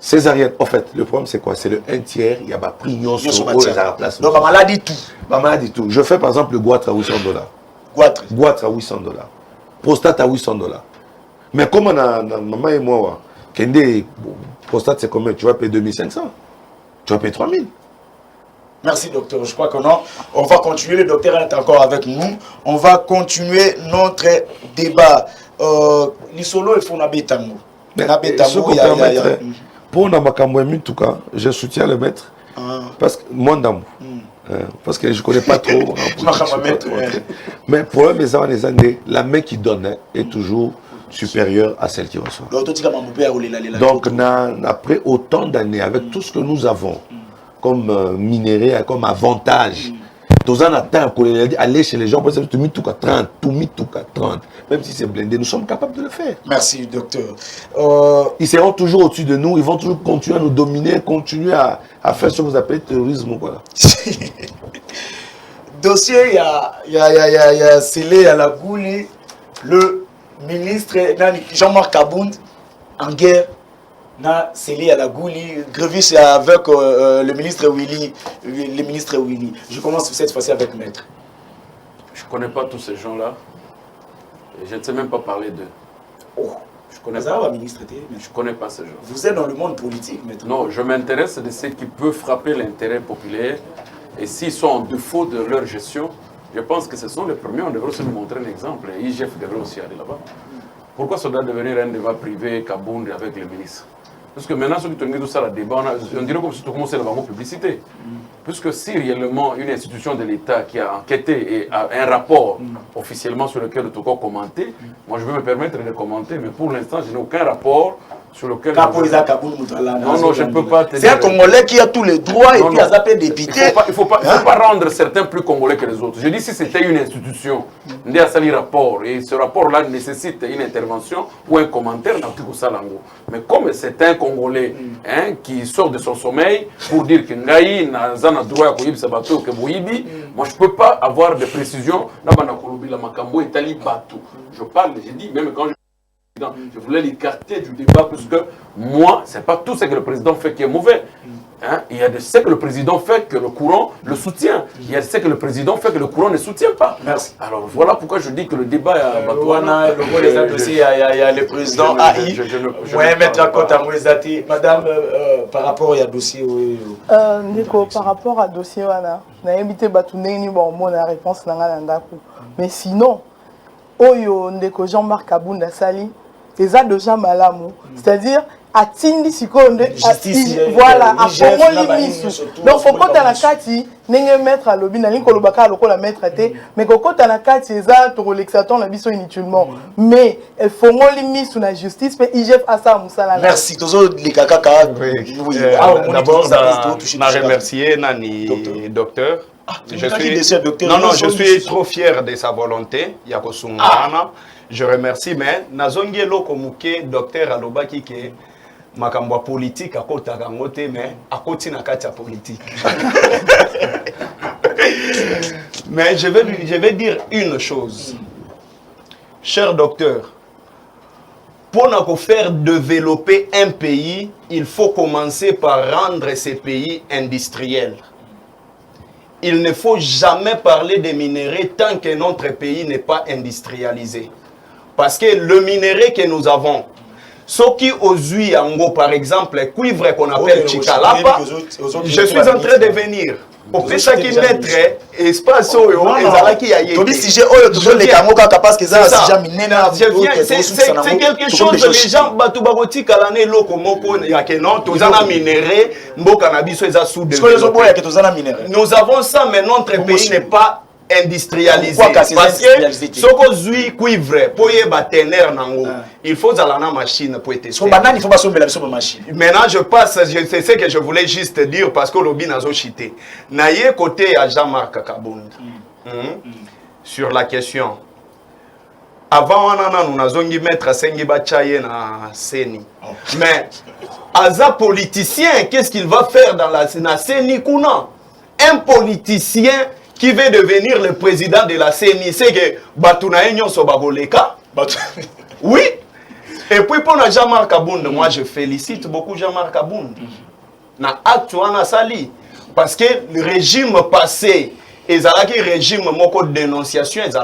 Césarienne, en fait, le problème c'est quoi? C'est le 1/3, il y a pas prix sur la place. Donc, maladie tout. Maladie tout. Je fais par exemple le goitre à 800 dollars. Goitre à 800 dollars. Prostate à 800 dollars. Mais comme on a maman et moi, prostate c'est combien? Tu vas payer 2500. Tu vas payer 3000. Merci docteur. Je crois que non. On va continuer. Le docteur est encore avec nous. On va continuer notre débat. L'isolo il faut n'habiter tango. Pour Namakamouemi, en tout cas, je soutiens le maître. Parce que moi, parce que je ne connais pas trop. Mais le problème, la main qui donne est toujours supérieure à celle qui reçoit. Donc, après autant d'années, avec tout ce que nous avons comme minerai, comme avantage, aller chez les gens, pour tout mis tout à 30, tout mis tout à 30, même si c'est blindé, nous sommes capables de le faire. Merci, docteur. Ils seront toujours au-dessus de nous, ils vont toujours continuer à nous dominer, continuer à faire ce que vous appelez terrorisme. Voilà. Dossier, il y a scellé à la Gouli, le ministre Jean-Marc Kabound en guerre. Na scellé à la Gouli, Grevis avec le ministre Willy. Je commence cette fois-ci avec Maître. Je ne connais pas tous ces gens-là. Je ne sais même pas parler d'eux. Oh, je connais pas. Je connais pas ces gens. Vous êtes dans le monde politique, Maître. Non, je m'intéresse de ce qui peut frapper l'intérêt populaire. Et s'ils sont en défaut de leur gestion, je pense que ce sont les premiers. On devrait aussi nous montrer un exemple. Et IGF devrait aussi aller là-bas. Pourquoi ça doit devenir un débat privé Kabound avec les ministres? Parce que maintenant, ceux qui ont tout ça, le débat, on dirait comme si tout commençait la publicité. Puisque si réellement une institution de l'État qui a enquêté et a un rapport officiellement sur lequel tout cas commenter, moi je vais me permettre de commenter, mais pour l'instant, je n'ai aucun rapport sur lequel... Non, je ne peux pas te dire... C'est un Congolais qui a tous les droits et puis il a zappé député. Il ne faut pas rendre certains plus Congolais que les autres. Je dis si c'était une institution, il y a un rapport et ce rapport-là nécessite une intervention ou un commentaire dans tout ça. Mais comme c'est un Congolais qui sort de son sommeil pour dire que Ngaï n'a pas droit à Koyib Sabato que Boyibi, moi je ne peux pas avoir de précision. Je parle, j'ai dit, même quand je voulais l'écarter du débat parce que moi, ce n'est pas tout ce que le président fait qui est mauvais. Il y a de ce que le président fait que le courant le soutient. Il y a de ce que le président fait que le courant ne soutient pas. Merci. Alors voilà pourquoi je dis que le débat est à Batouana. Il y a le président AI. Oui, mettre à côté à Mouezati. Madame, par rapport à dossier. Nico, par rapport à dossier, on a invité Batouné, bon, la réponse mais sinon, Oyo Ndeko Jean-Marc Kabound Sali, les a déjà malamou. C'est-à-dire, à Tindi Sikonde, voilà, à Pongo Limisu. Donc, faut qu'on la kati, n'engé mettre à l'obi, n'allez qu'on le baka, la mettre à té, mais qu'on compte à la kati, les a, pour l'exaton, la biso inutilement. Mais, Pongo Limisu, la justice, mais IGF a ça, Moussala. Merci, toujours les kaka. D'abord, je remercier Nani, docteur. Je suis trop fier de sa volonté. Je remercie, mais Nazongi Lokomuke, docteur Alobaki, qui est makambo politique à côté de mais à côté de la politique. Mais je vais dire une chose. Cher docteur, pour faire développer un pays, il faut commencer par rendre ces pays industriels. Il ne faut jamais parler des minéraux tant que notre pays n'est pas industrialisé. Parce que le minerai que nous avons, ce qui aujourd'hui, par exemple, le cuivre qu'on appelle Chikalapa, je suis en train de venir. Pour que chaque mettre espace c'est quelque chose, les gens Batubaroti Kalane Lokomoko Yakeno, Tozana minéré, Mbokanabiso et Asoud. Nous avons ça, mais notre pays n'est pas industrialisé. Parce que ce qu'on zui cuivre pour y batener nango, il faut aller la machine pour être. Maintenant je passe, c'est ce que je voulais juste dire parce que l'obi nazo chité. Naye côté à Jean-Marc Kabound sur la question. avant on a zongi maître Sengi Bachaye na Seni. Mais Aza politicien, qu'est-ce qu'il va faire dans la Seni Kuna? Un politicien qui veut devenir le président de la CENI, c'est que Batuna Enyon Sobaboleka. Oui. Et puis pour Jean-Marc Abound, moi je félicite beaucoup Jean-Marc Abound. Na actuana sali. Parce que le régime passé, ils ont un régime de dénonciation, ils ont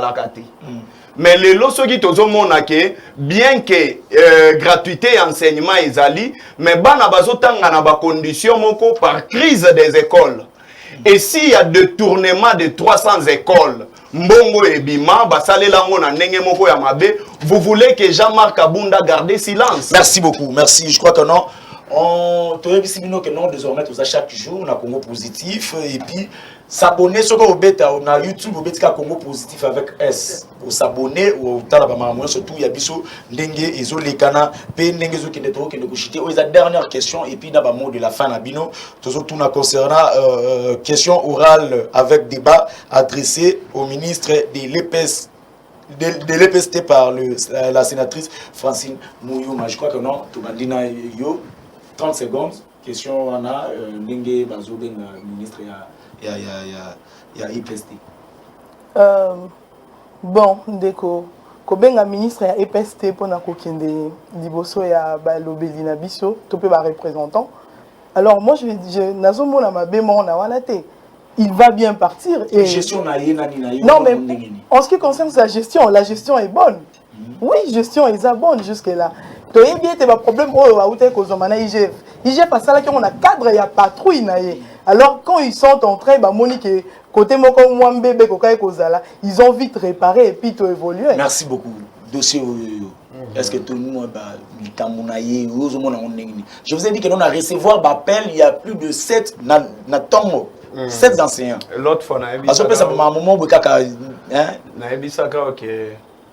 mais les lois qui tozo monake, bien que gratuité et enseignement ils allient, mais bana bazotanga na ba condition moko par crise des écoles. Et s'il y a détournement de 300 écoles, mbongo et bima, basale lango na ndenge moko ya mabe, vous voulez que Jean-Marc Abounda garde silence? Merci beaucoup, merci. Je crois que non. On te dit que non, désormais, tout ça chaque jour, on a Congo Positif. Et puis, s'abonner sur le bêta, on a YouTube, au bêta Congo Positif avec S. Pour s'abonner, ou au surtout, il y a biso, Dengue, et Zolekana, Pendengue, Zokinetro, qui est la dernière question, et puis, dans le mot de la fin, Nabino, tout ça concernant question orale avec débat adressé au ministre de l'EPS. De l'EPST par la sénatrice Francine Mouyouma. Je crois que non, tout le monde yo. 30 secondes, question on a Ndenge Bazo Benga ministre ya IPST. Bon, ndeko Kobenga ministre ya IPST pour na kokende liboso ya balobeli na biso to pe ba représentant. Alors moi je nazomona mabe mo na wana te. Il va bien partir et gestion na ye nani na yo. Non mais en ce qui concerne la gestion est bonne. Oui, gestion est bonne jusque là. Tu as bien des problèmes pour IGF. IGF a ça qu'on a cadre et patrouille naie. Alors quand ils sont entrés, bah Monique côté moko mwambe kokai kozala, ils ont vite réparé et puis tout évolué. Merci beaucoup. Dossier est-ce que tout le monde je vous ai dit que nous allons recevoir l'appel, il y a plus de 7 tongo. 7 enseignants. L'autre fois,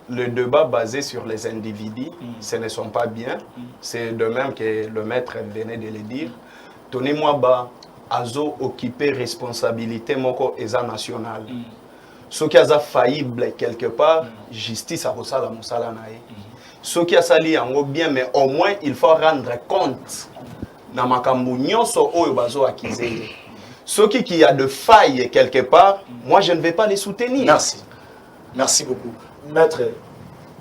le débat basé sur les individus, ce ne sont pas bien. C'est de même que le maître venait de le dire. Tony Mwaba a occupé responsabilité moko eza nationale. Ce qui a faillible quelque part, justice a reçu la moussala nae. Ce qui a sali en bien, mais au moins il faut rendre compte. Na makambu nyonso oyo bazo akizé. Ceux qui a de failles quelque part, moi je ne vais pas les soutenir. Merci. Merci beaucoup. Maître,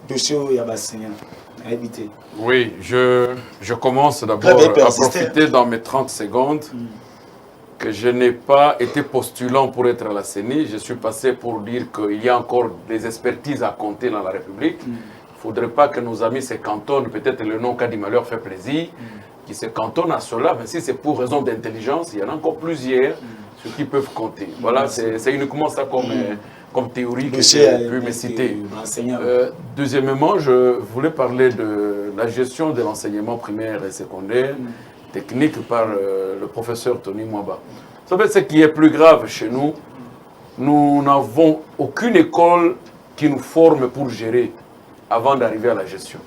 dossier Yabasséen, invité. Oui, je commence d'abord à profiter dans mes 30 secondes que je n'ai pas été postulant pour être à la CENI. Je suis passé pour dire qu'il y a encore des expertises à compter dans la République. Il ne faudrait pas que nos amis se cantonnent, peut-être le nom Kadima leur fait plaisir, qui se cantonnent à cela, mais si c'est pour raison d'intelligence, il y en a encore plusieurs ceux qui peuvent compter. Voilà, c'est uniquement ça comme théorie que j'ai pu me citer. Deuxièmement, je voulais parler de la gestion de l'enseignement primaire et secondaire, technique par le professeur Tony Mwaba. Vous savez, ce qui est plus grave chez nous, nous n'avons aucune école qui nous forme pour gérer avant d'arriver à la gestion.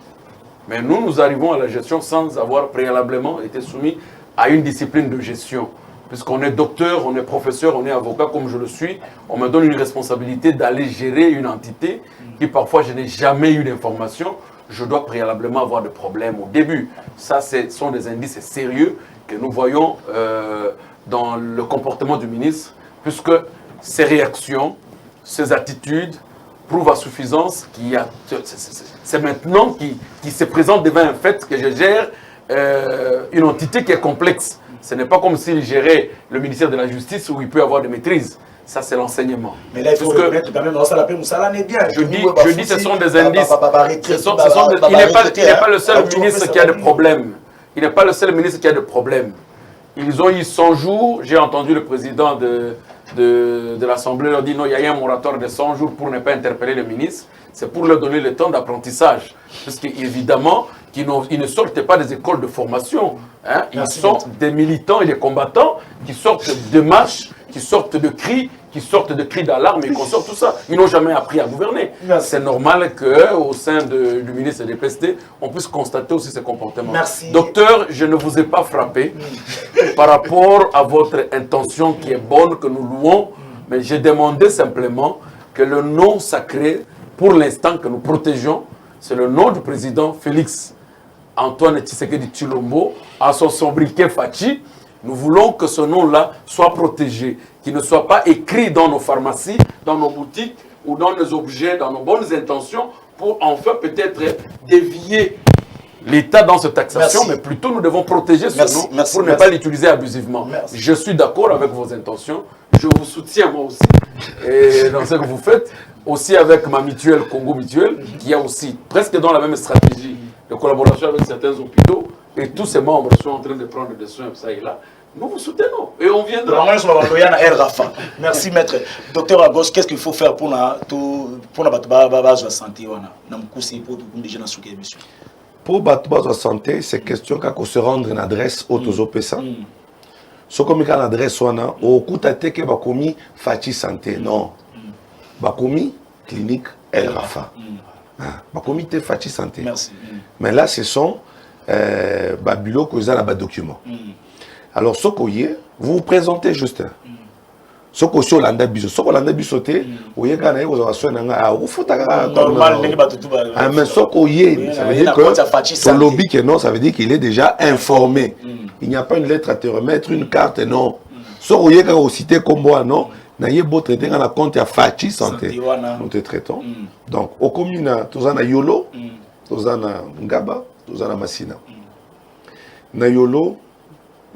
Mais nous arrivons à la gestion sans avoir préalablement été soumis à une discipline de gestion. Puisqu'on est docteur, on est professeur, on est avocat comme je le suis, on me donne une responsabilité d'aller gérer une entité qui parfois je n'ai jamais eu d'informations, je dois préalablement avoir des problèmes au début. Ça, ce sont des indices sérieux que nous voyons dans le comportement du ministre, puisque ses réactions, ses attitudes prouvent à suffisance qu'il y a... C'est maintenant qu'il se présente devant un fait que je gère une entité qui est complexe. Ce n'est pas comme s'il gérait le ministère de la Justice où il peut avoir des maîtrises. Ça, c'est l'enseignement. Mais là, il faut remettre quand même, ça n'est bien. Je dis, ce sont des indices. Il n'est pas le seul ministre qui a des problèmes. Il n'est pas le seul ministre qui a des problèmes. Ils ont eu 100 jours. J'ai entendu le président de l'Assemblée leur dire non, il y a eu un moratoire de 100 jours pour ne pas interpeller le ministre. C'est pour leur donner le temps d'apprentissage. Parce qu'évidemment, ils ne sortent pas des écoles de formation. Hein. Ils sont des militants et des combattants qui sortent de marches, qui sortent de cris, d'alarme et qu'on sort tout ça. Ils n'ont jamais appris à gouverner. C'est normal qu'au sein du ministre des PST, on puisse constater aussi ces comportements. Merci. Docteur, je ne vous ai pas frappé par rapport à votre intention qui est bonne, que nous louons, mais j'ai demandé simplement que le nom sacré pour l'instant que nous protégeons, c'est le nom du président Félix Antoine Tshisekedi Tshilombo, à son sobriquet Fachi. Nous voulons que ce nom-là soit protégé, qu'il ne soit pas écrit dans nos pharmacies, dans nos boutiques ou dans nos objets, dans nos bonnes intentions, pour enfin peut-être dévier l'État dans cette taxation, mais plutôt nous devons protéger ce nom pour ne pas l'utiliser abusivement. Je suis d'accord avec vos intentions, je vous soutiens moi aussi, et dans ce que vous faites, aussi avec ma mutuelle Congo Mutuelle, qui a aussi presque dans la même stratégie de collaboration avec certains hôpitaux, et tous ces membres sont en train de prendre des soins, ça et là. Nous vous soutenons et on viendra. Merci maître. Docteur Agos, qu'est-ce qu'il faut faire pour la santé? Pour la santé, c'est question qu'à se rendre une adresse autosopesa. Ce comme une adresse, on a au coup que bakomi Fachi Santé. Non. Bakomi clinique El Rafa. Bakomi te Fachi Santé. Merci. Mais là, ce sont Babilo que vous avez documents. Alors, ce que vous vous présentez juste. Ce que vous avez biso, ce que vous avez biso, vous avez normal, mais ce que ça veut dire que ton lobby que non, ça veut dire qu'il est déjà informé. Il n'y a pas une lettre à te remettre, une carte, non. Ce que vous avez cité comme moi, non. N'ayez beau traiter dans la compte à Fachi Santé. Nous te traitons. Donc, au commune, nous avons Yolo, nous avons Ngaba, nous avons Massina. Na Yolo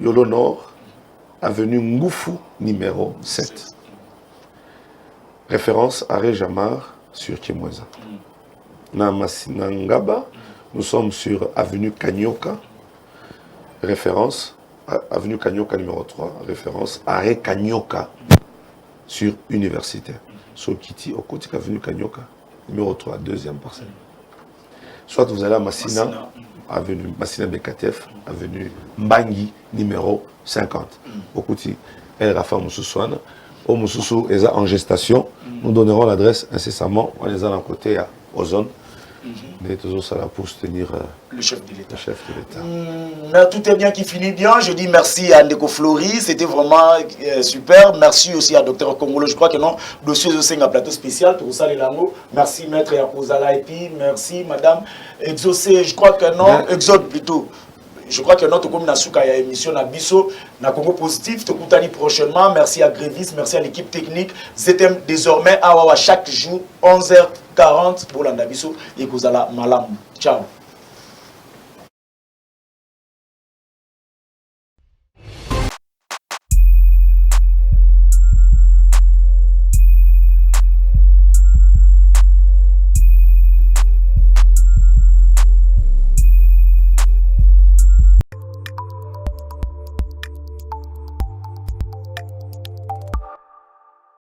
Nord, avenue Ngoufou, numéro 7. Référence à Rejamar sur Kimweza. Na Ngaba, nous sommes sur avenue Kanyoka. Référence à avenue Kanyoka numéro 3. Référence à Kanyoka sur Université. Sur Kiti, au côté avenue Kanyoka, numéro 3, deuxième parcelle. Soit vous allez à Massina. Avenue Massina Bekatef, avenue Mbangi, numéro 50. Au Kouti, El Rafa Moussousouane. Au Moussoussou, ils sont en gestation. Nous donnerons l'adresse incessamment. On les a d'un côté à Ozone. Mais toujours ça là pour soutenir le chef de l'État. Tout est bien qui finit bien. Je dis merci à Ndeko Flori. C'était vraiment super. Merci aussi à Dr Kongolo. Je crois que non, dossier aussi un plateau spécial pour ça les langues. Merci Maître Yakozala et puis merci Madame Exaucé. Je crois que non, Exode plutôt. Je crois que notre communauté a une émission à Bisso, na Congo Positif, te contani prochainement. Merci à Grévis, merci à l'équipe technique. C'était désormais à chaque jour, 11h40 pour l'Andabisso et Kozala Malam. Ciao.